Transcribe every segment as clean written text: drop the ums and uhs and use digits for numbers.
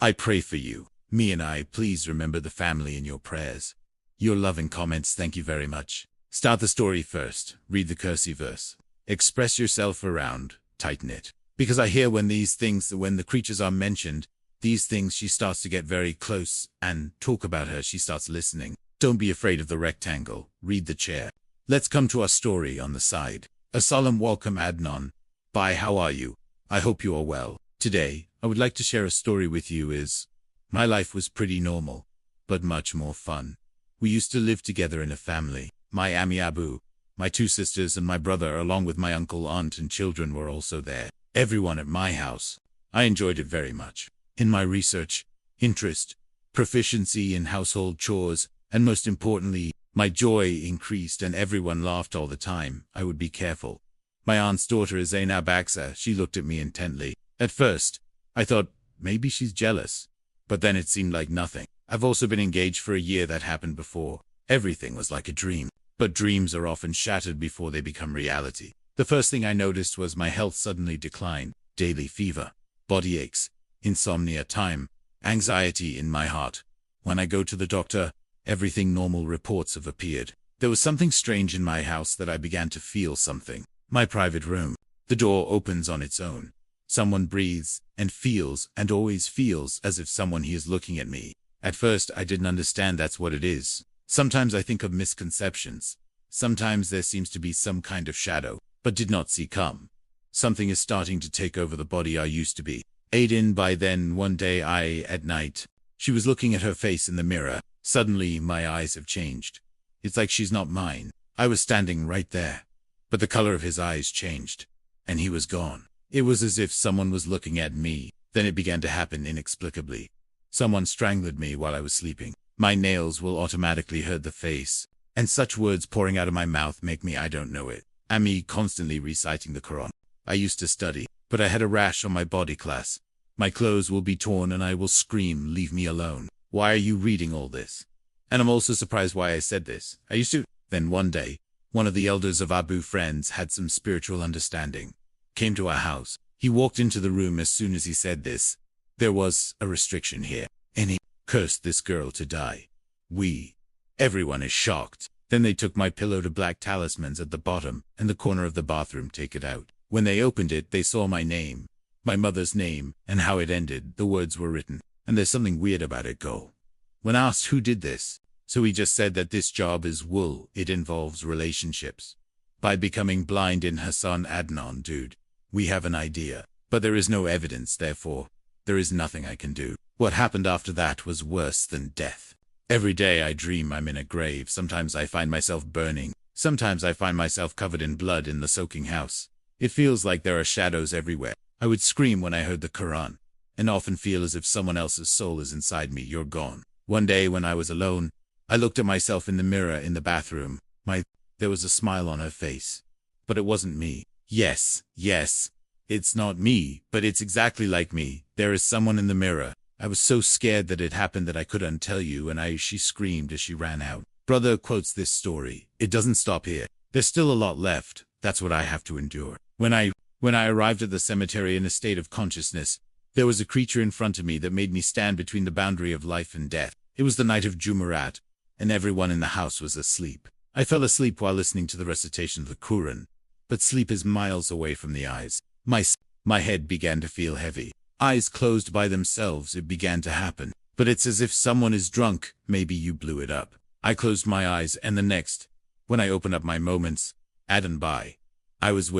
I pray for you. Me and I, please remember the family in your prayers. Your loving comments, thank you very much. Start the story first. Read the cursive verse. Express yourself around. Tighten it. Because I hear when the creatures are mentioned, these things, she starts to get very close and talk about her. She starts listening. Don't be afraid of the rectangle. Read the chair. Let's come to our story on the side. A solemn welcome, Adnan. Bye, how are you? I hope you are well. Today, I would like to share a story with you. My life was pretty normal, but much more fun. We used to live together in a family. My Ami Abu, my two sisters and my brother, along with my uncle, aunt and children, were also there. Everyone at my house. I enjoyed it very much. In my research, interest, proficiency in household chores, and most importantly, my joy increased and everyone laughed all the time. I would be careful. My aunt's daughter is Zainab Aksa. She looked at me intently. At first, I thought maybe she's jealous, but then it seemed like nothing. I've also been engaged for a year. That happened before. Everything was like a dream, but dreams are often shattered before they become reality. The first thing I noticed was my health suddenly declined. Daily fever, body aches, insomnia time, anxiety in my heart. When I go to the doctor, everything normal reports have appeared. There was something strange in my house that I began to feel something. My private room. The door opens on its own. Someone breathes and feels and always feels as if someone is looking at me. At first, I didn't understand that's what it is. Sometimes I think of misconceptions. Sometimes there seems to be some kind of shadow, but did not see come. Something is starting to take over the body I used to be. Aiden by then, one day at night, she was looking at her face in the mirror. Suddenly, my eyes have changed. It's like she's not mine. I was standing right there, but the color of his eyes changed, and he was gone. It was as if someone was looking at me. Then it began to happen inexplicably. Someone strangled me while I was sleeping. My nails will automatically hurt the face, and such words pouring out of my mouth make me, I don't know it. And me constantly reciting the Quran. I used to study, but I had a rash on my body class. My clothes will be torn and I will scream, leave me alone. Why are you reading all this? And I'm also surprised why I said this. I used to. Then one day, one of the elders of Abu friends had some spiritual understanding. Came to our house. He walked into the room as soon as he said this. There was a restriction here, and he cursed this girl to die. Everyone is shocked. Then they took my pillow to black talismans at the bottom and the corner of the bathroom, take it out. When they opened it, they saw my name, my mother's name, and how it ended. The words were written, and there's something weird about it. When asked who did this, so he just said that this job is wool. It involves relationships. By becoming blind in Hassan Adnan, dude, we have an idea, but there is no evidence, therefore, there is nothing I can do. What happened after that was worse than death. Every day I dream I'm in a grave. Sometimes I find myself burning. Sometimes I find myself covered in blood in the soaking house. It feels like there are shadows everywhere. I would scream when I heard the Quran, and often feel as if someone else's soul is inside me. You're gone. One day when I was alone, I looked at myself in the mirror in the bathroom. There was a smile on her face. But it wasn't me. Yes, it's not me, but it's exactly like me. There is someone in the mirror. I was so scared that it happened that I couldn't tell you, and she screamed as she ran out. Brother quotes this story. It doesn't stop here. There's still a lot left. That's what I have to endure. When I arrived at the cemetery in a state of consciousness, there was a creature in front of me that made me stand between the boundary of life and death. It was the night of Jumu'at, and everyone in the house was asleep. I fell asleep while listening to the recitation of the Quran, but sleep is miles away from the eyes. My head began to feel heavy. Eyes closed by themselves. It began to happen. But it's as if someone is drunk. Maybe you blew it up. I closed my eyes, and the next, when I opened up my moments, Adnan by. I was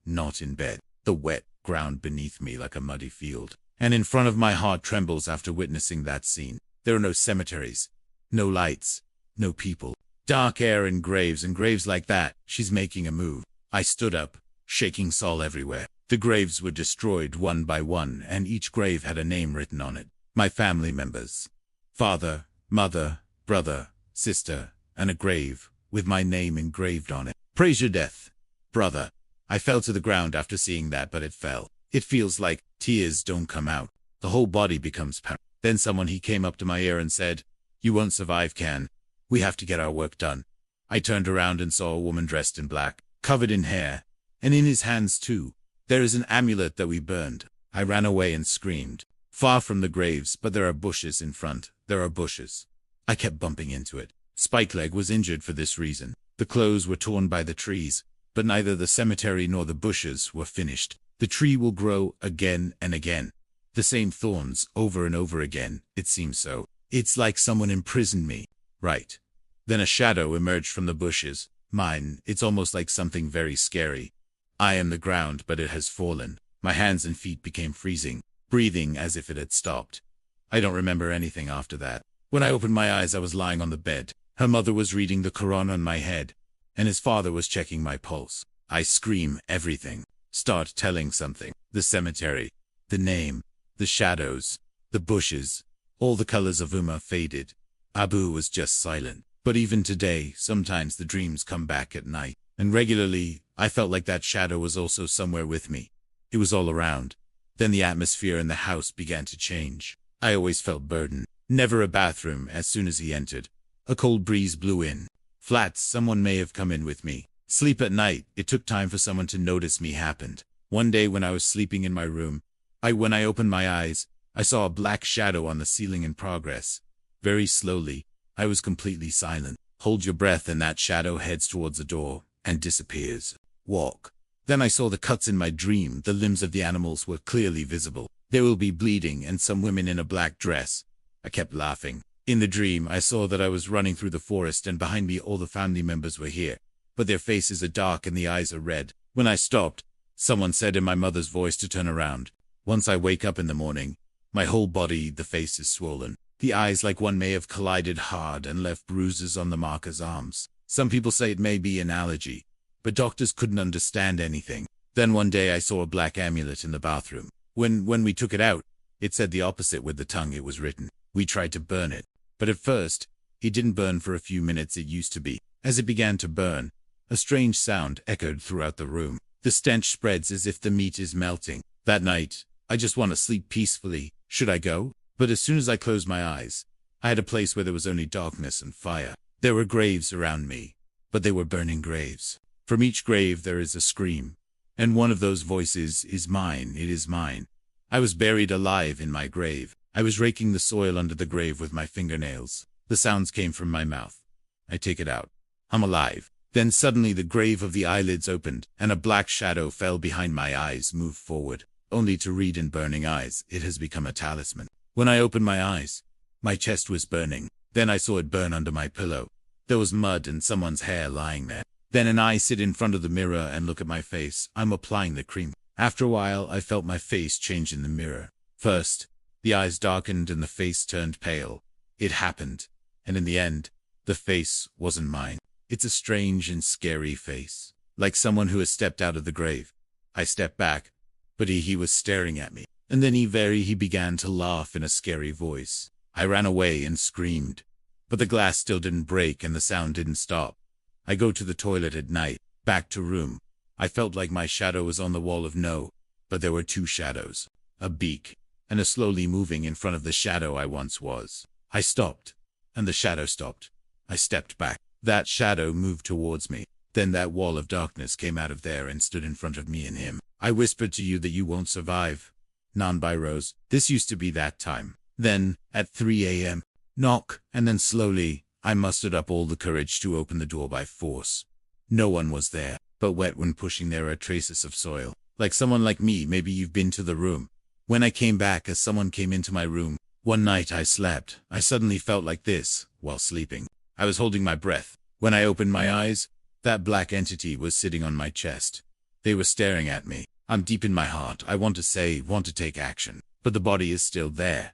not in bed. The wet ground beneath me like a muddy field. And in front of my heart trembles after witnessing that scene. There are no cemeteries, no lights, no people. Dark air and graves like that. She's making a move. I stood up, shaking Saul everywhere. The graves were destroyed one by one, and each grave had a name written on it. My family members. Father, mother, brother, sister, and a grave, with my name engraved on it. Praise your death, brother. I fell to the ground after seeing that, but it fell. It feels like tears don't come out. The whole body becomes paralyzed. Then he came up to my ear and said, "You won't survive, Can. We have to get our work done." I turned around and saw a woman dressed in black, covered in hair, and in his hands too. There is an amulet that we burned. I ran away and screamed. Far from the graves, but there are bushes in front. There are bushes. I kept bumping into it. Spikeleg was injured for this reason. The clothes were torn by the trees, but neither the cemetery nor the bushes were finished. The tree will grow again and again. The same thorns over and over again, it seems so. It's like someone imprisoned me. Right. Then a shadow emerged from the bushes. Mine, it's almost like something very scary. I am the ground, but it has fallen. My hands and feet became freezing, breathing as if it had stopped. I don't remember anything after that. When I opened my eyes, I was lying on the bed. Her mother was reading the Quran on my head, and his father was checking my pulse. I scream everything. Start telling something. The cemetery, the name, the shadows, the bushes, all the colors of Uma faded. Abu was just silent. But even today, sometimes the dreams come back at night, and regularly, I felt like that shadow was also somewhere with me. It was all around. Then the atmosphere in the house began to change. I always felt burdened. Never a bathroom. As soon as he entered, a cold breeze blew in. Flats, someone may have come in with me. Sleep at night, it took time for someone to notice me happened. One day when I was sleeping in my room, when I opened my eyes, I saw a black shadow on the ceiling in progress. Very slowly, I was completely silent. Hold your breath and that shadow heads towards the door and disappears. Walk. Then I saw the cuts in my dream. The limbs of the animals were clearly visible. They will be bleeding and some women in a black dress. I kept laughing. In the dream, I saw that I was running through the forest and behind me all the family members were here. But their faces are dark and the eyes are red. When I stopped, someone said in my mother's voice to turn around. Once I wake up in the morning, my whole body, the face is swollen. The eyes like one may have collided hard and left bruises on the marker's arms. Some people say it may be an allergy, but doctors couldn't understand anything. Then one day I saw a black amulet in the bathroom. When we took it out, it said the opposite with the tongue it was written. We tried to burn it, but at first, it didn't burn for a few minutes. It used to be. As it began to burn, a strange sound echoed throughout the room. The stench spreads as if the meat is melting. That night, I just want to sleep peacefully. Should I go? But as soon as I closed my eyes, I had a place where there was only darkness and fire. There were graves around me, but they were burning graves. From each grave there is a scream, and one of those voices is mine. It is mine. I was buried alive in my grave. I was raking the soil under the grave with my fingernails. The sounds came from my mouth. I take it out. I'm alive. Then suddenly the grave of the eyelids opened, and a black shadow fell behind my eyes, moved forward, only to read in burning eyes. It has become a talisman. When I opened my eyes, my chest was burning. Then I saw it burn under my pillow. There was mud and someone's hair lying there. Then I sit in front of the mirror and look at my face. I'm applying the cream. After a while, I felt my face change in the mirror. First, the eyes darkened and the face turned pale. It happened. And in the end, the face wasn't mine. It's a strange and scary face, like someone who has stepped out of the grave. I stepped back, but he was staring at me. And then he began to laugh in a scary voice. I ran away and screamed. But the glass still didn't break and the sound didn't stop. I go to the toilet at night, back to room. I felt like my shadow was on the wall of no, but there were two shadows. A beak, and a slowly moving in front of the shadow I once was. I stopped, and the shadow stopped. I stepped back. That shadow moved towards me. Then that wall of darkness came out of there and stood in front of me and him. I whispered to you that you won't survive. Non-Rose. This used to be that time. Then, at 3 a.m., knock, and then slowly, I mustered up all the courage to open the door by force. No one was there, but wet when pushing there are traces of soil. Like someone like me, maybe you've been to the room. When I came back as someone came into my room, one night I slept. I suddenly felt like this, while sleeping. I was holding my breath. When I opened my eyes, that black entity was sitting on my chest. They were staring at me. I'm deep in my heart. I want to take action, but the body is still there.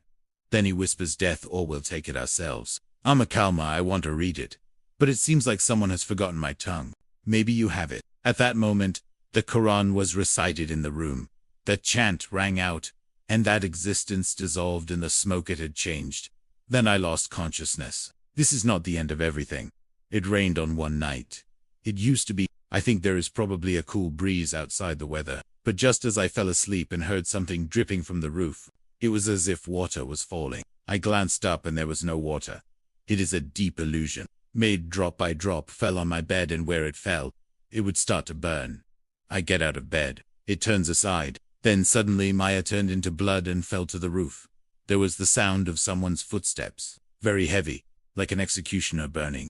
Then he whispers death or we'll take it ourselves. I'm a Kalma, I want to read it. But it seems like someone has forgotten my tongue. Maybe you have it. At that moment, the Quran was recited in the room. The chant rang out, and that existence dissolved in the smoke. It had changed. Then I lost consciousness. This is not the end of everything. It rained on one night. It used to be. I think there is probably a cool breeze outside the weather. But just as I fell asleep and heard something dripping from the roof, it was as if water was falling. I glanced up and there was no water. It is a deep illusion, made drop by drop, fell on my bed, and where it fell, it would start to burn. I get out of bed. It turns aside. Then suddenly Maya turned into blood and fell to the roof. there was the sound of someone's footsteps, very heavy, like an executioner burning.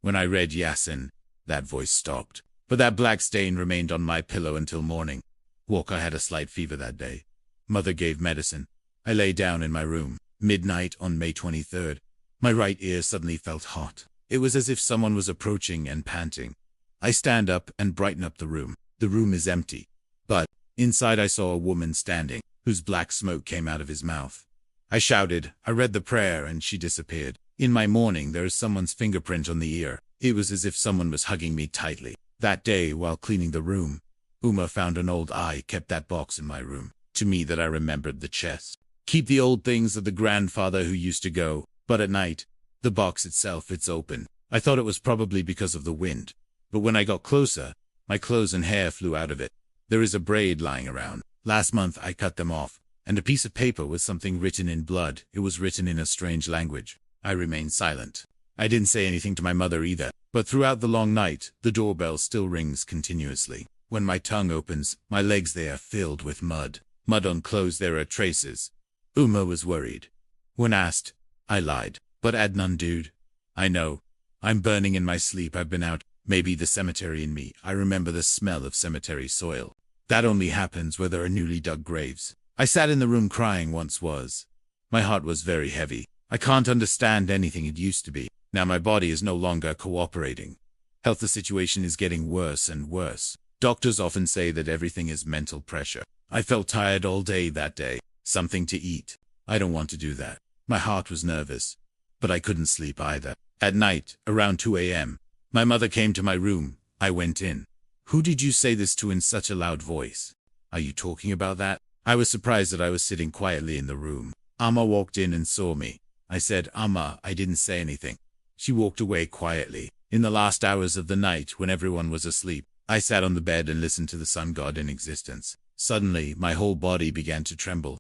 When I read Yasin, that voice stopped. But that black stain remained on my pillow until morning. I had a slight fever that day. Mother gave medicine. I lay down in my room. Midnight on May 23rd. My right ear suddenly felt hot. It was as if someone was approaching and panting. I stand up and brighten up the room. The room is empty. But inside I saw a woman standing, whose black smoke came out of his mouth. I shouted, I read the prayer, and she disappeared. In my morning there is someone's fingerprint on the ear. It was as if someone was hugging me tightly. That day, while cleaning the room, Uma found an old eye, kept that box in my room. To me that I remembered the chest. Keep the old things of the grandfather who used to go, but at night, the box itself, it's open. I thought it was probably because of the wind. But when I got closer, my clothes and hair flew out of it. There is a braid lying around. Last month I cut them off, and a piece of paper with something written in blood. It was written in a strange language. I remained silent. I didn't say anything to my mother either, but throughout the long night, the doorbell still rings continuously. When my tongue opens, my legs they are filled with mud. Mud on clothes, there are traces. Uma was worried. When asked, I lied. But Adnan dude, I know. I'm burning in my sleep. I've been out. Maybe the cemetery in me. I remember the smell of cemetery soil. That only happens where there are newly dug graves. I sat in the room crying once was. My heart was very heavy. I can't understand anything it used to be. Now my body is no longer cooperating. Health, the situation is getting worse and worse. Doctors often say that everything is mental pressure. I felt tired all day that day. Something to eat. I don't want to do that. My heart was nervous. But I couldn't sleep either. At night, around 2 a.m., my mother came to my room. I went in. Who did you say this to in such a loud voice? Are you talking about that? I was surprised that I was sitting quietly in the room. Amma walked in and saw me. I said, Amma, I didn't say anything. She walked away quietly. In the last hours of the night, when everyone was asleep, I sat on the bed and listened to the sun god in existence. Suddenly, my whole body began to tremble.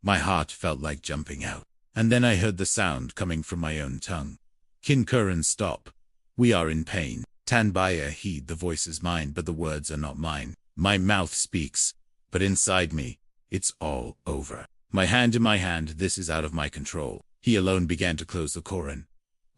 My heart felt like jumping out. And then I heard the sound coming from my own tongue. Kinkuran, stop. We are in pain. Tanbaya, heed, the voice is mine, but the words are not mine. My mouth speaks, but inside me, it's all over. My hand in my hand, this is out of my control. He alone began to close the Quran.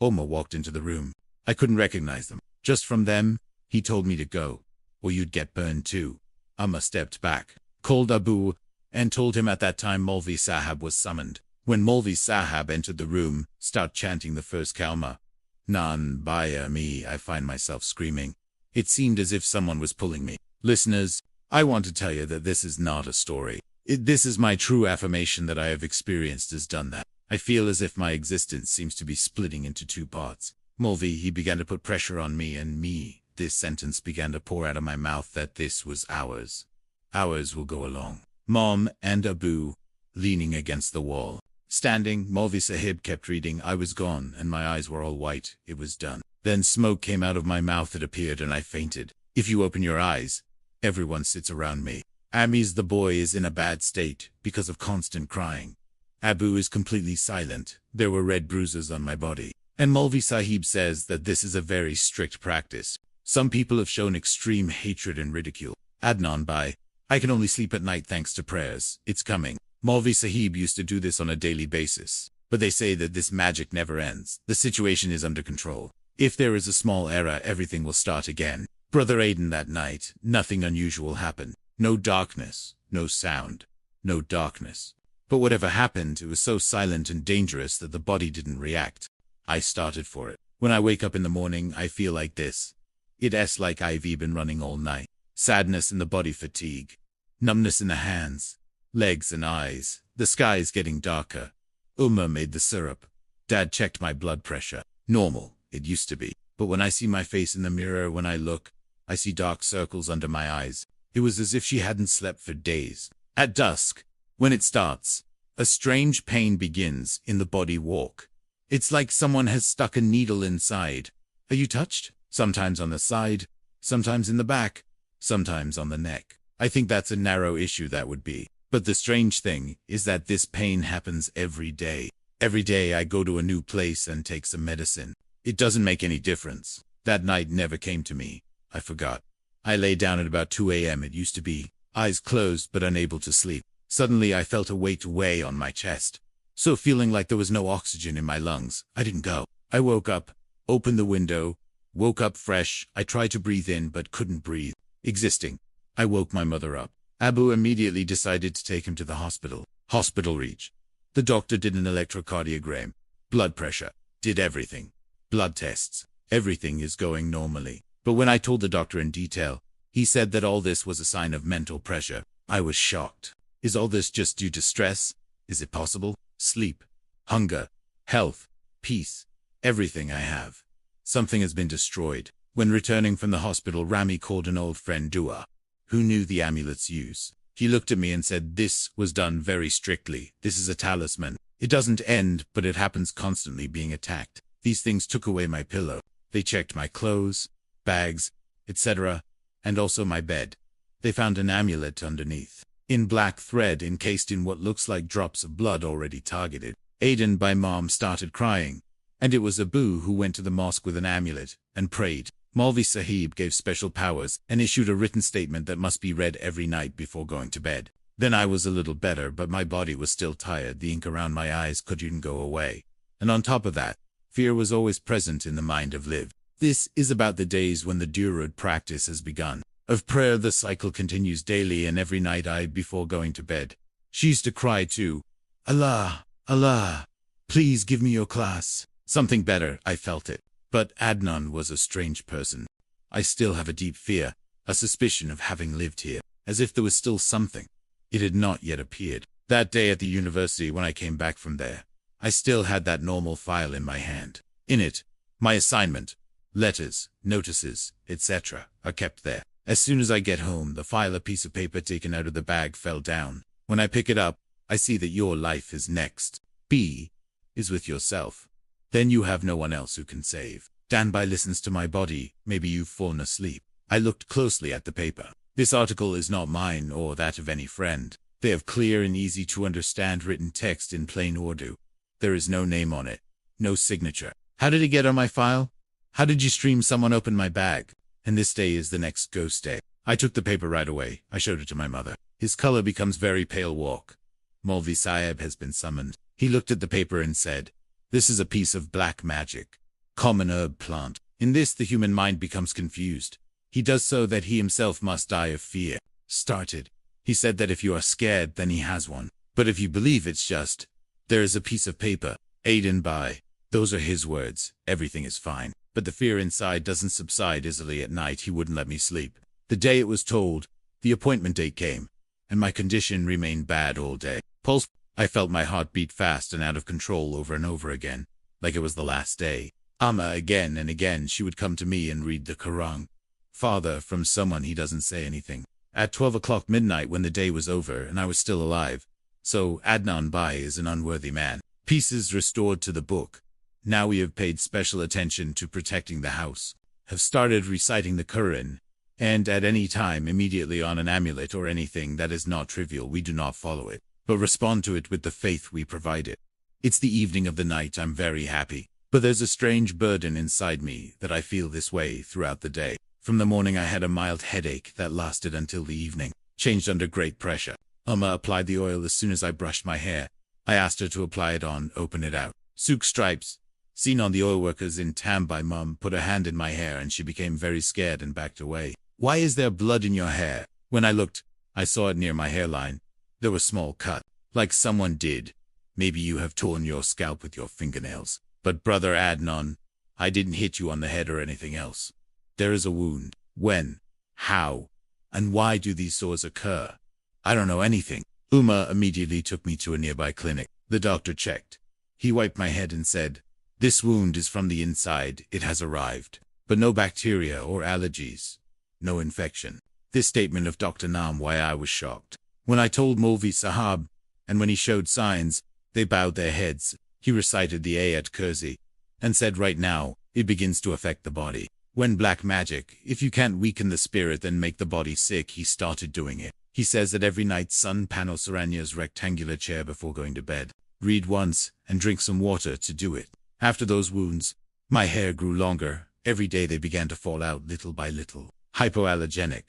Oma walked into the room. I couldn't recognize them. Just from them, he told me to go, or you'd get burned too. Amma stepped back, called Abu, and told him at that time Maulvi Sahab was summoned. When Maulvi Sahab entered the room, start chanting the first kalma. Nan baya me, I find myself screaming. It seemed as if someone was pulling me. Listeners, I want to tell you that this is not a story. This is my true affirmation that I have experienced has done that. I feel as if my existence seems to be splitting into two parts. Maulvi, he began to put pressure on me and me. This sentence began to pour out of my mouth that this was ours. Ours will go along. Mom and Abu, leaning against the wall. Standing, Maulvi Sahib kept reading. I was gone, and my eyes were all white. It was done. Then smoke came out of my mouth. It appeared, and I fainted. If you open your eyes, everyone sits around me. Ami's the boy is in a bad state, because of constant crying. Abu is completely silent. There were red bruises on my body. And Maulvi Sahib says that this is a very strict practice. Some people have shown extreme hatred and ridicule. Adnan Bhai, I can only sleep at night thanks to prayers. It's coming. Maulvi Sahib used to do this on a daily basis. But they say that this magic never ends. The situation is under control. If there is a small error, everything will start again. Brother Aiden, that night, nothing unusual happened. No darkness, no sound, no darkness. But whatever happened, it was so silent and dangerous that the body didn't react. I started for it. When I wake up in the morning, I feel like this. It's like I've been running all night. Sadness in the body, fatigue, numbness in the hands, legs and eyes. The sky is getting darker. Uma made the syrup. Dad checked my blood pressure. Normal, it used to be. But when I see my face in the mirror, when I look, I see dark circles under my eyes. It was as if she hadn't slept for days. At dusk, when it starts, a strange pain begins in the body walk. It's like someone has stuck a needle inside. Are you touched? Sometimes on the side, sometimes in the back, sometimes on the neck. I think that's a narrow issue, that would be. But the strange thing is that this pain happens every day. Every day I go to a new place and take some medicine. It doesn't make any difference. That night never came to me. I forgot. I lay down at about 2 a.m. It used to be. Eyes closed but unable to sleep. Suddenly I felt a weight weigh on my chest. So feeling like there was no oxygen in my lungs, I didn't go. I woke up, opened the window, woke up fresh. I tried to breathe in but couldn't breathe. Existing. I woke my mother up. Abu immediately decided to take him to the hospital. Hospital reach. The doctor did an electrocardiogram. Blood pressure. Did everything. Blood tests. Everything is going normally. But when I told the doctor in detail, he said that all this was a sign of mental pressure. I was shocked. Is all this just due to stress? Is it possible? Sleep. Hunger. Health. Peace. Everything I have. Something has been destroyed. When returning from the hospital, Rami called an old friend, Dua, who knew the amulet's use. He looked at me and said, "This was done very strictly. This is a talisman. It doesn't end, but it happens constantly being attacked. These things took away my pillow. They checked my clothes, bags, etc., and also my bed. They found an amulet underneath, in black thread encased in what looks like drops of blood already targeted." Aiden by mom started crying, and it was Abu who went to the mosque with an amulet and prayed. Maulvi Sahib gave special powers and issued a written statement that must be read every night before going to bed. Then I was a little better, but my body was still tired. The ink around my eyes couldn't go away. And on top of that, fear was always present in the mind of Liv. This is about the days when the Durud practice has begun. Of prayer, the cycle continues daily, and every night before going to bed, she used to cry too, "Allah, Allah, please give me your class." Something better, I felt it. But Adnan was a strange person. I still have a deep fear, a suspicion of having lived here, as if there was still something. It had not yet appeared. That day at the university when I came back from there, I still had that normal file in my hand. In it, my assignment, letters, notices, etc. are kept there. As soon as I get home, the file, a piece of paper taken out of the bag, fell down. When I pick it up, I see that your life is next. B is with yourself. Then you have no one else who can save. Danbai listens to my body. Maybe you've fallen asleep. I looked closely at the paper. This article is not mine or that of any friend. They have clear and easy to understand written text in plain Urdu. There is no name on it. No signature. How did it get on my file? How did you stream someone open my bag? And this day is the next ghost day. I took the paper right away. I showed it to my mother. His color becomes very pale. Walk. Maulvi Sahib has been summoned. He looked at the paper and said, "This is a piece of black magic. Common herb plant. In this the human mind becomes confused. He does so that he himself must die of fear." Started. He said that if you are scared, then he has one. But if you believe, it's just, there is a piece of paper. Aiden by. Those are his words. Everything is fine. But the fear inside doesn't subside easily. At night he wouldn't let me sleep. The day it was told, the appointment date came, and my condition remained bad all day. Pulse. I felt my heart beat fast and out of control over and over again, like it was the last day. Amma, again and again she would come to me and read the Quran. Father, from someone. He doesn't say anything. At 12 o'clock midnight, when the day was over and I was still alive. So Adnan Bai is an unworthy man. Pieces restored to the book. Now we have paid special attention to protecting the house, have started reciting the Quran, and at any time immediately on an amulet or anything that is not trivial, we do not follow it, but respond to it with the faith we provide it. It's the evening of the night. I'm very happy, but there's a strange burden inside me that I feel this way throughout the day. From the morning I had a mild headache that lasted until the evening, changed under great pressure. Amma applied the oil as soon as I brushed my hair. I asked her to apply it on, open it out. Sook stripes. Seen on the oil workers in Tambai. Mum put her hand in my hair and she became very scared and backed away. "Why is there blood in your hair?" When I looked, I saw it near my hairline. There was a small cut, like someone did. "Maybe you have torn your scalp with your fingernails. But brother Adnan, I didn't hit you on the head or anything else. There is a wound. When? How? And why do these sores occur? I don't know anything." Uma immediately took me to a nearby clinic. The doctor checked. He wiped my head and said, "This wound is from the inside. It has arrived. But no bacteria or allergies. No infection." This statement of Dr. Nam, why I was shocked. When I told Maulvi Sahab, and when he showed signs, they bowed their heads. He recited the Ayat Kursi, and said, "Right now, it begins to affect the body. When black magic, if you can't weaken the spirit then make the body sick." He started doing it. He says that every night sun panel Saranya's rectangular chair before going to bed. Read once, and drink some water to do it. After those wounds, my hair grew longer. Every day they began to fall out little by little. Hypoallergenic.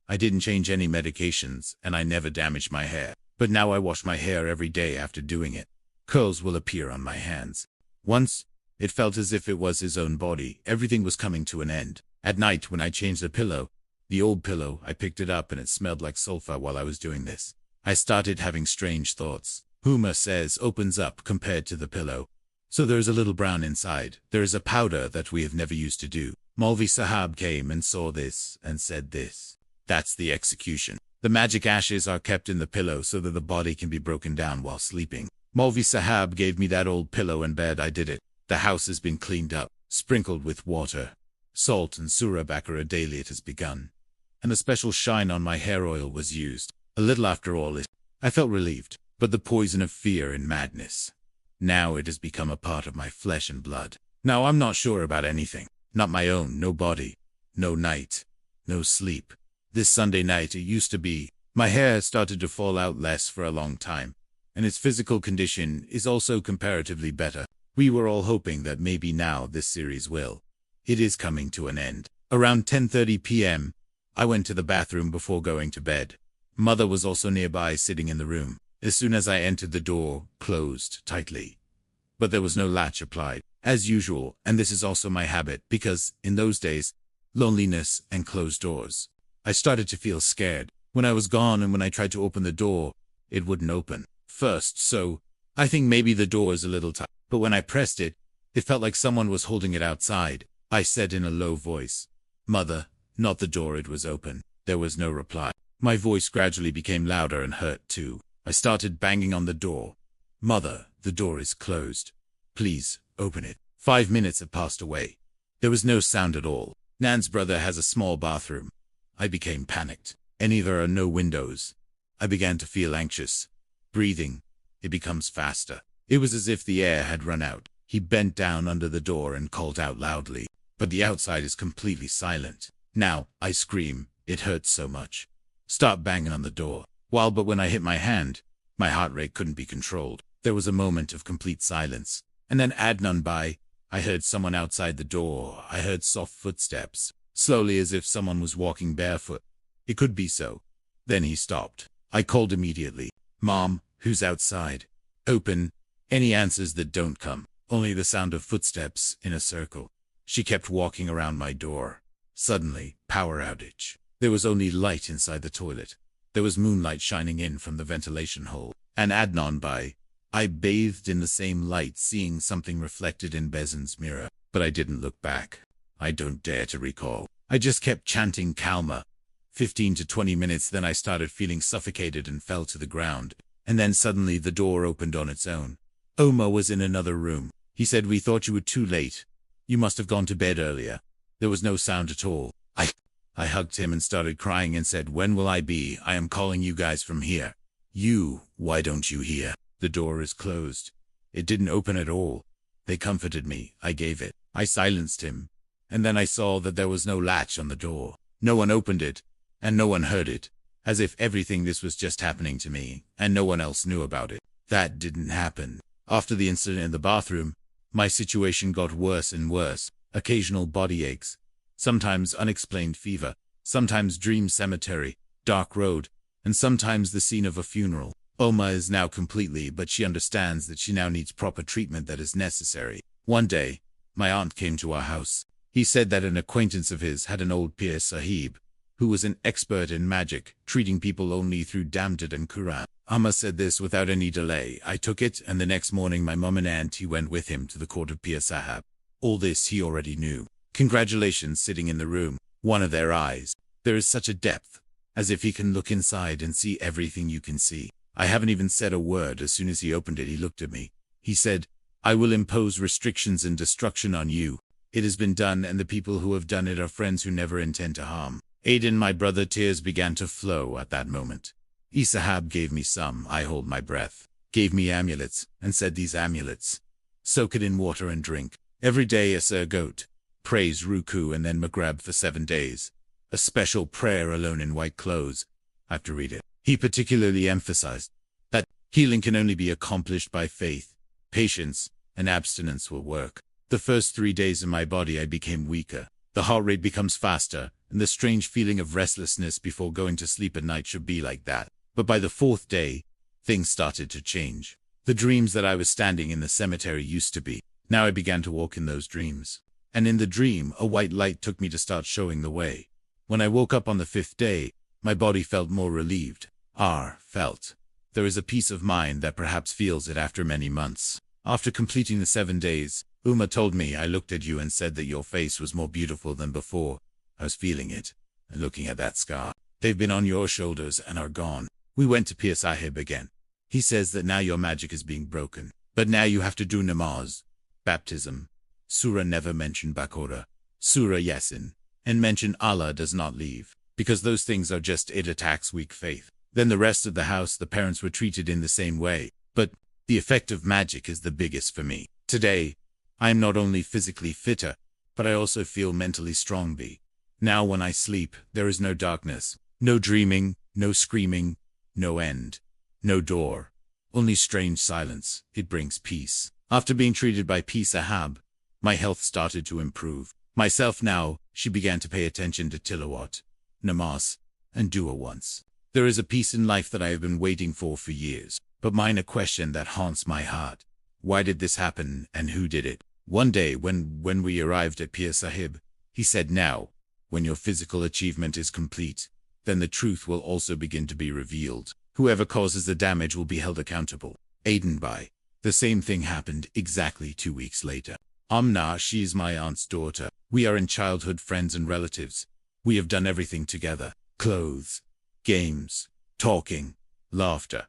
I didn't change any medications, and I never damaged my hair. but now I wash my hair every day after doing it. Curls will appear on my hands. Once, it felt as if it was his own body. Everything was coming to an end. At night, when I changed the pillow, the old pillow, I picked it up and it smelled like sulfur while I was doing this. I started having strange thoughts. Huma says opens up compared to the pillow. So there is a little brown inside. There is a powder that we have never used to do. Maulvi Sahab came and saw this and said this. That's the execution. The magic ashes are kept in the pillow so that the body can be broken down while sleeping. Maulvi Sahab gave me that old pillow and bed. I did it. The house has been cleaned up, sprinkled with water, salt and surah bakara daily. It has begun. And a special shine on my hair oil was used. A little after all it, I felt relieved, but the poison of fear and madness. Now it has become a part of my flesh and blood. Now I'm not sure about anything. Not my own, no body, no night, no sleep. This Sunday night it used to be. My hair started to fall out less for a long time, and its physical condition is also comparatively better. We were all hoping that maybe now this series will. It is coming to an end. Around 10:30 p.m., I went to the bathroom before going to bed. Mother was also nearby sitting in the room. As soon as I entered, the door closed tightly. But there was no latch applied, as usual, and this is also my habit because, in those days, loneliness and closed doors. I started to feel scared when I was gone, and when I tried to open the door, it wouldn't open. First, so I think maybe the door is a little tight, but when I pressed it, it felt like someone was holding it outside. I said in a low voice, "Mother," not the door, it was open. There was no reply. My voice gradually became louder and hurt too. I started banging on the door. "Mother, the door is closed. Please, open it." 5 minutes have passed away. There was no sound at all. Nan's brother has a small bathroom. I became panicked. And there are no windows. I began to feel anxious. Breathing, it becomes faster. It was as if the air had run out. He bent down under the door and called out loudly. But the outside is completely silent. Now, I scream. It hurts so much. Start banging on the door. But when I hit my hand, my heart rate couldn't be controlled. There was a moment of complete silence. And then Adnan by. I heard someone outside the door. I heard soft footsteps, slowly as if someone was walking barefoot. It could be so. Then he stopped. I called immediately. "Mom, who's outside? Open." Any answers that don't come. Only the sound of footsteps in a circle. She kept walking around my door. Suddenly, power outage. There was only light inside the toilet. There was moonlight shining in from the ventilation hole. And Adnan by. I bathed in the same light, seeing something reflected in Bezen's mirror. But I didn't look back. I don't dare to recall. I just kept chanting Kalma. 15 to 20 minutes, then I started feeling suffocated and fell to the ground. And then suddenly the door opened on its own. Omar was in another room. He said, "We thought you were too late. You must have gone to bed earlier." There was no sound at all. I hugged him and started crying and said, "When will I be? I am calling you guys from here." Why don't you hear? The door is closed. It didn't open at all. They comforted me. I gave it. I silenced him. And then I saw that there was no latch on the door. No one opened it. And no one heard it. As if everything this was just happening to me, and no one else knew about it. That didn't happen. After the incident in the bathroom, my situation got worse and worse. Occasional body aches. Sometimes unexplained fever. Sometimes dream cemetery, dark road, and sometimes the scene of a funeral. Oma is now completely, but she understands that she now needs proper treatment that is necessary. One day, my aunt came to our house. He said that an acquaintance of his had an old Pir Sahib, who was an expert in magic, treating people only through Damdad and Quran. Amma said this without any delay. I took it, and the next morning my mum and auntie went with him to the court of Pir Sahib. All this he already knew. Congratulations sitting in the room. One of their eyes. There is such a depth, as if he can look inside and see everything you can see. I haven't even said a word. As soon as he opened it, he looked at me. He said, "I will impose restrictions and destruction on you. It has been done, and the people who have done it are friends who never intend to harm." Aiden, my brother, tears began to flow at that moment. Isahab gave me some. I hold my breath. Gave me amulets, and said, "These amulets, soak it in water and drink. Every day a sir goat. Praise Ruku and then Maghreb for 7 days. A special prayer alone in white clothes. I have to read it." He particularly emphasized that healing can only be accomplished by faith, patience, and abstinence will work. The first 3 days in my body I became weaker. The heart rate becomes faster, and the strange feeling of restlessness before going to sleep at night should be like that. But by the 4th day, things started to change. The dreams that I was standing in the cemetery used to be. Now I began to walk in those dreams. And in the dream, a white light took me to start showing the way. When I woke up on the 5th day, my body felt more relieved. Felt. There is a peace of mind that perhaps feels it after many months. After completing the 7 days, Uma told me I looked at you and said that your face was more beautiful than before. I was feeling it, and looking at that scar. They've been on your shoulders and are gone. We went to Pir Sahib again. He says that now your magic is being broken. But now you have to do namaz, baptism. Surah never mentioned Bakora. Surah Yasin. And mention Allah does not leave. Because those things are just it attacks weak faith. Then the rest of the house, the parents were treated in the same way. But the effect of magic is the biggest for me. Today, I am not only physically fitter, but I also feel mentally strong. Now when I sleep, there is no darkness, no dreaming, no screaming, no end, no door, only strange silence. It brings peace. After being treated by P. Sahab, my health started to improve. Myself now, she began to pay attention to tilawat, namaz, and dua once. There is a peace in life that I have been waiting for years, but mine a question that haunts my heart. Why did this happen, and who did it? One day when we arrived at Pir Sahib, he said, now, when your physical achievement is complete, then the truth will also begin to be revealed. Whoever causes the damage will be held accountable. Aiden by. The same thing happened exactly 2 weeks later. Amna, she is my aunt's daughter. We are in childhood friends and relatives. We have done everything together. Clothes, games, talking, laughter.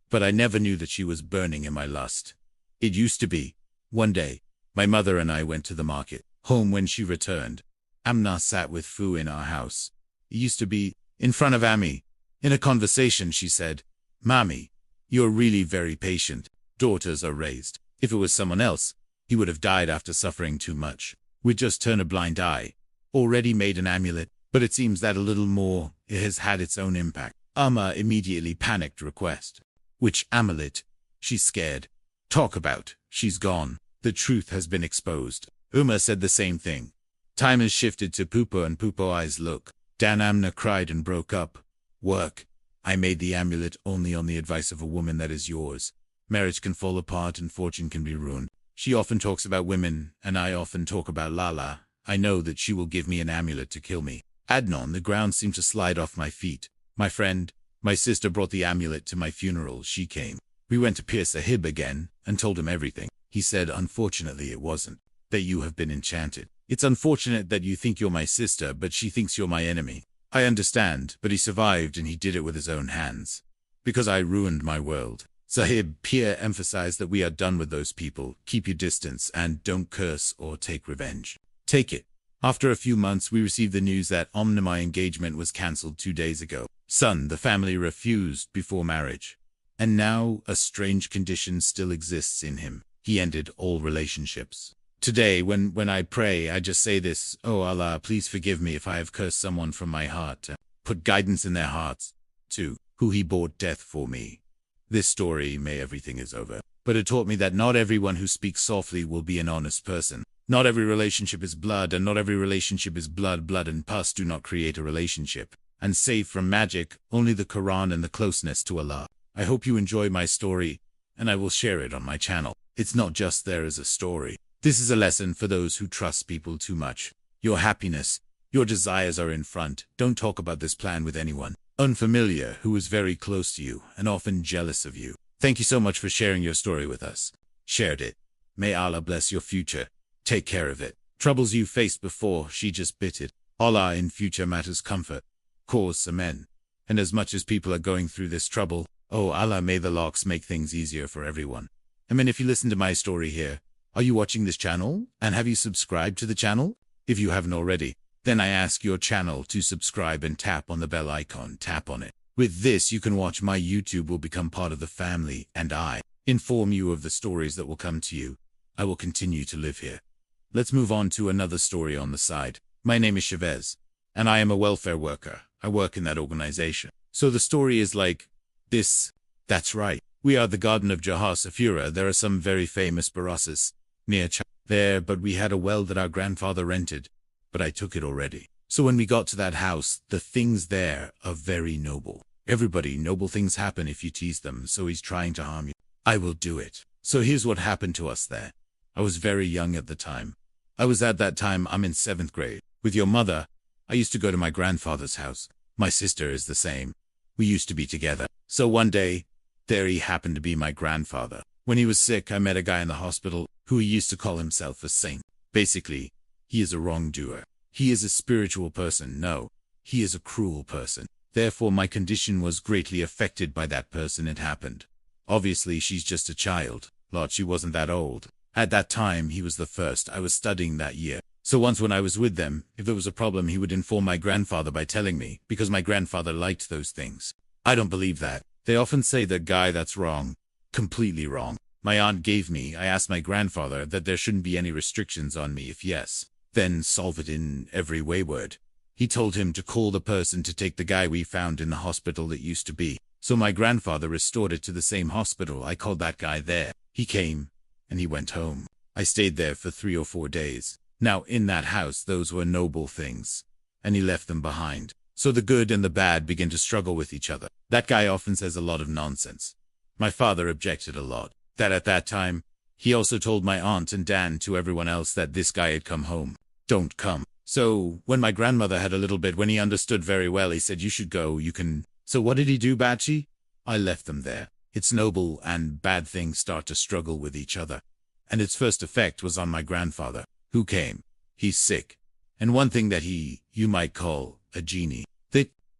But I never knew that she was burning in my lust. It used to be. One day, my mother and I went to the market. Home when she returned, Amna sat with Fu in our house. It used to be, in front of Ami. In a conversation she said, Mommy, you're really very patient. Daughters are raised. If it was someone else, he would have died after suffering too much. We'd just turn a blind eye. Already made an amulet, but it seems that a little more, it has had its own impact. Amma immediately panicked request. Which amulet? She's scared. Talk about, she's gone. The truth has been exposed. Uma said the same thing. Time has shifted to Pupo and Pupo eyes look. Dan Amna cried and broke up. Work. I made the amulet only on the advice of a woman that is yours. Marriage can fall apart and fortune can be ruined. She often talks about women, and I often talk about Lala. I know that she will give me an amulet to kill me. Adnan, the ground seemed to slide off my feet. My friend, my sister brought the amulet to my funeral. She came. We went to Pir Sahib again, and told him everything. He said, unfortunately it wasn't. That you have been enchanted. It's unfortunate that you think you're my sister, but she thinks you're my enemy. I understand, but he survived and he did it with his own hands. Because I ruined my world. Sahib, Pir emphasized that we are done with those people. Keep your distance and don't curse or take revenge. Take it. After a few months, we received the news that my engagement was cancelled 2 days ago. Son, the family refused before marriage. And now, a strange condition still exists in him. He ended all relationships. Today, when I pray, I just say this, Oh Allah, please forgive me if I have cursed someone from my heart. Put guidance in their hearts. 2. Who he bought death for me. This story, may everything is over. But it taught me that not everyone who speaks softly will be an honest person. Not every relationship is blood, and not every relationship is blood. Blood and pus do not create a relationship. And safe from magic, only the Quran and the closeness to Allah. I hope you enjoy my story, and I will share it on my channel. It's not just there as a story. This is a lesson for those who trust people too much. Your happiness, your desires are in front. Don't talk about this plan with anyone unfamiliar who is very close to you and often jealous of you. Thank you so much for sharing your story with us. Shared it. May Allah bless your future. Take care of it. Troubles you faced before, she just bit it. Allah in future matters comfort. Cause amen. And as much as people are going through this trouble, oh Allah, may the locks make things easier for everyone. If you listen to my story here, are you watching this channel? And have you subscribed to the channel? If you haven't already, then I ask your channel to subscribe and tap on the bell icon. Tap on it. With this, you can watch my YouTube will become part of the family, and I inform you of the stories that will come to you. I will continue to live here. Let's move on to another story on the side. My name is Chavez, and I am a welfare worker. I work in that organization. So the story is like this. That's right. We are the Garden of Jahar Safura. There are some very famous barasas near there, but we had a well that our grandfather rented, but I took it already. So when we got to that house, the things there are very noble. Everybody, noble things happen if you tease them, so he's trying to harm you. I will do it. So here's what happened to us there. I was very young at the time. I'm in 7th grade. With your mother, I used to go to my grandfather's house. My sister is the same. We used to be together. So one day, there he happened to be my grandfather. When he was sick, I met a guy in the hospital who he used to call himself a saint. Basically, he is a wrongdoer. He is a spiritual person. No, he is a cruel person. Therefore, my condition was greatly affected by that person. It happened. Obviously, she's just a child. Lord, she wasn't that old. At that time, he was the first. I was studying that year. So once when I was with them, if there was a problem, he would inform my grandfather by telling me, because my grandfather liked those things. I don't believe that. They often say that guy, that's wrong. Completely wrong. My aunt I asked my grandfather that there shouldn't be any restrictions on me. If yes, then solve it in every wayward. He told him to call the person to take the guy we found in the hospital that used to be. So my grandfather restored it to the same hospital. I called that guy there. He came, and he went home. I stayed there for 3 or 4 days. Now, in that house, those were noble things. And he left them behind. So the good and the bad begin to struggle with each other. That guy often says a lot of nonsense. My father objected a lot. That at that time, he also told my aunt and Dan to everyone else that this guy had come home. Don't come. So, when my grandmother had a little bit, when he understood very well, he said, you should go, you can. So what did he do, Bachi? I left them there. It's noble and bad things start to struggle with each other. And its first effect was on my grandfather, who came. He's sick. And one thing that you might call a genie.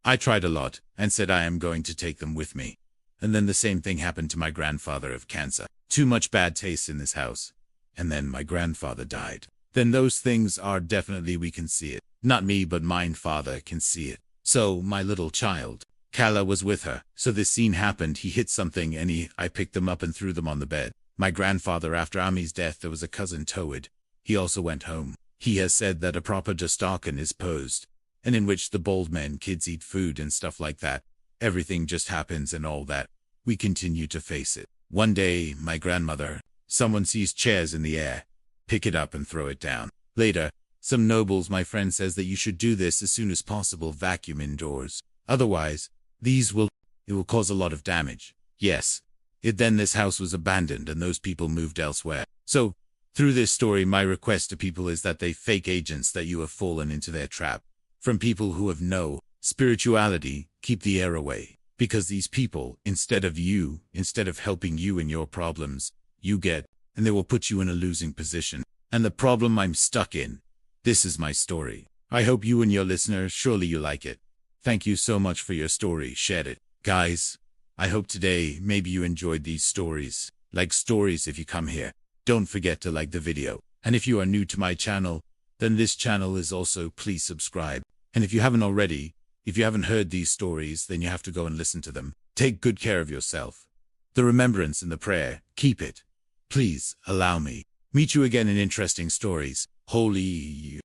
I tried a lot and said I am going to take them with me. And then the same thing happened to my grandfather of cancer. Too much bad taste in this house. And then my grandfather died. Then those things are definitely, we can see it. Not me, but mine father can see it. So my little child, Kala, was with her. So this scene happened. He hit something and I picked them up and threw them on the bed. My grandfather, after Ami's death, there was a cousin Toad. He also went home. He has said that a proper Dostarkan is posed, and in which the bald men kids eat food and stuff like that. Everything just happens and all that. We continue to face it. One day, my grandmother, someone sees chairs in the air. Pick it up and throw it down. Later, some nobles, my friend says that you should do this as soon as possible, vacuum indoors. Otherwise, it will cause a lot of damage. Yes. Then this house was abandoned and those people moved elsewhere. So, through this story, my request to people is that they fake agents that you have fallen into their trap. From people who have no spirituality, keep the air away. Because these people, instead of helping you in your problems, and they will put you in a losing position. And the problem I'm stuck in. This is my story. I hope you and your listeners, surely you like it. Thank you so much for your story, shared it. Guys, I hope today maybe you enjoyed these stories. Like stories if you come here. Don't forget to like the video. And if you are new to my channel, then this channel is also, please subscribe. And if you haven't already, if you haven't heard these stories, then you have to go and listen to them. Take good care of yourself. The remembrance and the prayer, keep it. Please allow me. Meet you again in interesting stories. Holy